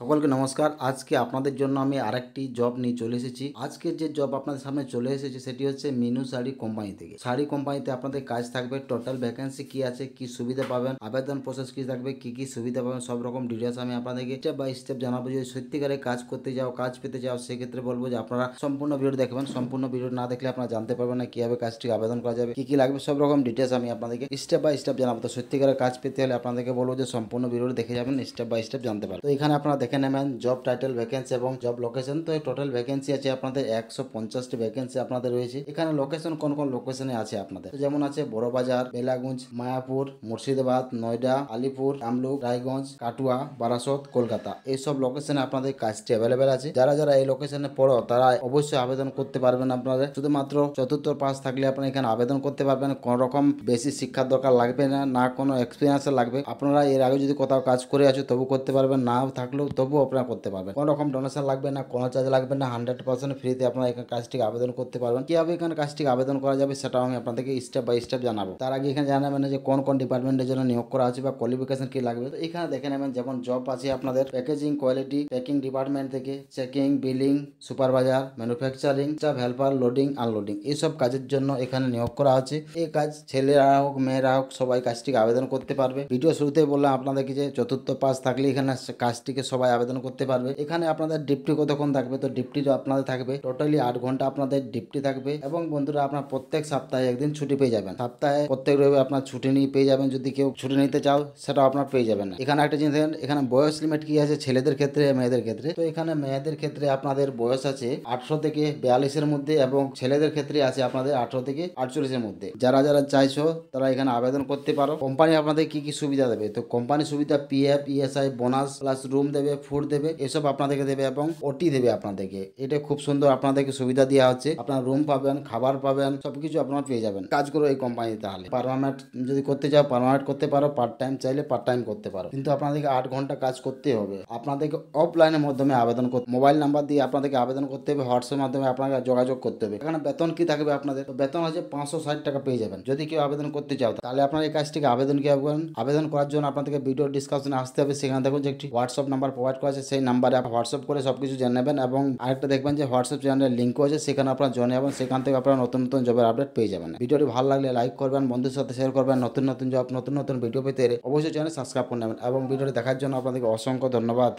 সকলকে নমস্কার। আজকে আপনাদের জন্য আমি আরেকটি জব নিয়ে চলে এসেছি। আজকের যে জব আপনাদের সামনে চলে এসেছে সেটি হচ্ছে মিনু শাড়ি কোম্পানি থেকে। শাড়ি কোম্পানিতে আপনাদের কাজ থাকবে। টোটাল ভ্যাকেন্সি কি আছে, কি সুবিধা পাবেন, আবেদন প্রসেস কি থাকবে, কি কি সুবিধা পাবেন, সব রকম ডিটেলস আমি আপনাদেরকে স্টেপ বাই স্টেপ জানাবো। যদি সত্যিকারে কাজ করতে যাও, কাজ পেতে যাও, সেক্ষেত্রে বলবো যে আপনারা সম্পূর্ণ ভিডিও দেখবেন। সম্পূর্ণ ভিডিও না দেখলে আপনারা জানতে পারবেন না কিভাবে কাজটি আবেদন করা যাবে, কি কি লাগবে, সব রকম ডিটেলস আমি আপনাদেরকে স্টেপ বাই স্টেপ জানাবো। তো সত্যিকারে কাজ পেতে হলে আপনাদেরকে বলবো যে সম্পূর্ণ ভিডিও দেখে যাবেন, স্টেপ বাই স্টেপ জানতে পারবেন। তো এখানে আপনারা দেখে নেবেন জব টাইটেল, ভ্যাকেন্সি এবং জব লোকেশন। তো এই টোটাল ভ্যাকেন্সি আছে আপনাদের 150টি ভ্যাকেন্সি আপনাদের রয়েছে। এখানে লোকেশন কোন কোন লোকেশনে আছে আপনাদের, তো যেমন আছে বড়বাজার, বেলাগঞ্জ, মায়াপুর, মুর্শিদাবাদ, নয়ডা, আলিপুর, কামরূপ, রায়গঞ্জ, কাটুয়া, বারাসত, কলকাতা। এইসব লোকেশনে আপনাদের কাজটি অ্যাভেলেবেল আছে। যারা যারা এই লোকেশনে পড়ো তারা অবশ্যই আবেদন করতে পারবেন। আপনাদের শুধুমাত্র চতুর্থ পাস থাকলে আপনারা এখানে আবেদন করতে পারবেন। কোন রকম বেশি শিক্ষার দরকার লাগবে না, না কোনো এক্সপিরিয়েন্স লাগবে। আপনারা এর আগে যদি কোথাও কাজ করে আছো তবু করতে পারবেন, নাও থাকলেও তবু আপনারা করতে পারবেন। কোনো রকম ডোনেশন লাগবে না, কোনো চার্জ লাগবে না, 100% ফ্রিতে আপনারা এখানে কাজটিকে আবেদন করতে পারবেন। কিভাবে এখানে কাজটিকে আবেদন করা যাবে সেটাও আমি আপনাদেরকে স্টেপ বাই স্টেপ জানাবো। তার আগে এখানে জানাবেন যে কোন কোন ডিপার্টমেন্টের জন্য নিয়োগ করা আছে বা কোয়ালিফিকেশন কি লাগবে। তো এখানে দেখে নেবেন যেমন জব আছে আপনাদের প্যাকেজিং, কোয়ালিটি, প্যাকিং ডিপার্টমেন্ট থেকে checking, billing, supervisor, manufacturing, staff helper, loading, unloading, এইসব কাজের জন্য এখানে নিয়োগ করা আছে। এই কাজ ছেলেরা হোক মেয়েরা হোক সবাই কাজটিকে আবেদন করতে পারবে। ভিডিও শুরুতেই বললাম আপনাদেরকে যে চতুর্থ পাস থাকলে এখানে কাজটিকে সবাই আবেদন করতে পারবে। এখানে আপনাদের ডিউটি কতক্ষণ থাকবে, তো ডিউটি আপনাদের থাকবে টোটালি 8 ঘন্টা আপনাদের ডিউটি থাকবে। এবং বন্ধুরা আপনার প্রত্যেক সপ্তাহে একদিন ছুটি পেয়ে যাবেন। সপ্তাহে প্রত্যেক রবিবার আপনার ছুটি নিয়ে পেয়ে যাবেন। যদি কেউ ছুটি নিতে চাও সেটাও আপনার পেয়ে যাবেন না। এখানে একটা জিনিস দেখেন, এখানে বয়স লিমিট কি আছে ছেলেদের ক্ষেত্রে, মেয়েদের ক্ষেত্রে। তো এখানে মেয়েদের ক্ষেত্রে আপনাদের বয়স আছে 18 থেকে 42-এর মধ্যে এবং ছেলেদের ক্ষেত্রে আছে আপনাদের 18 থেকে 48-এর মধ্যে। যারা যারা চাইছো তারা এখানে আবেদন করতে পারো। কোম্পানি আপনাদের কি কি সুবিধা দেবে, তো কোম্পানি সুবিধা PF, ESI, bonus plus room দেবে, ফুড দেবে, এসব আপনাদেরকে দেবে এবং ওটি দেবে আপনাদেরকে। এটা খুব সুন্দর আপনাদেরকে সুবিধা দেওয়া হচ্ছে। আপনার রুম পাবেন, খাবার পাবেন, সবকিছু আপনারা পেয়ে যাবেন। কাজ করো এই কোম্পানিতে। তাহলে পার্মানেন্ট যদি করতে চাও পার্মানেন্ট করতে পারো, পার্ট টাইম চাইলে পার্ট টাইম করতে পারো, কিন্তু আপনাদেরকে 8 ঘন্টা কাজ করতে হবে। আপনাদেরকে অফলাইনের মাধ্যমে আবেদন করতে, মোবাইল নাম্বার দিয়ে আপনাদেরকে আবেদন করতে হবে, হোয়াটসঅ্যাপ মাধ্যমে আপনাকে যোগাযোগ করতে হবে। এখানে বেতন কি থাকবে আপনাদের, তো বেতন হচ্ছে 560 টাকা পেয়ে যাবেন যদি কেউ আবেদন করতে চাও। তাহলে আপনার এই কাজটিকে আবেদন কিভাবে করেন, আবেদন করার জন্য আপনাদেরকে ভিডিও ডিসকাশনে আসতে হবে। সেখানে দেখুন যে একটি হোয়াটসঅ্যাপ নাম্বার প্রোভাইড করা আছে, সেই নাম্বারে হোয়াটসঅ্যাপ করে সবকিছু জেনে নেবেন। এবং আরেকটা দেখবেন যে হোয়াটসঅ্যাপ চ্যানেলের লিঙ্কও আছে, সেখানে আপনারা জয়েন হবেন। সেখান থেকে আপনারা নতুন নতুন জবের আপডেট পেয়ে যাবেন। ভিডিওটি ভালো লাগলে লাইক করবেন, বন্ধুদের সাথে শেয়ার করবেন। নতুন নতুন জব, নতুন নতুন ভিডিও পেতে অবশ্যই চ্যানেল সাবস্ক্রাইব করে নেবেন। এবং ভিডিওটি দেখার জন্য আপনাদেরকে অসংখ্য ধন্যবাদ।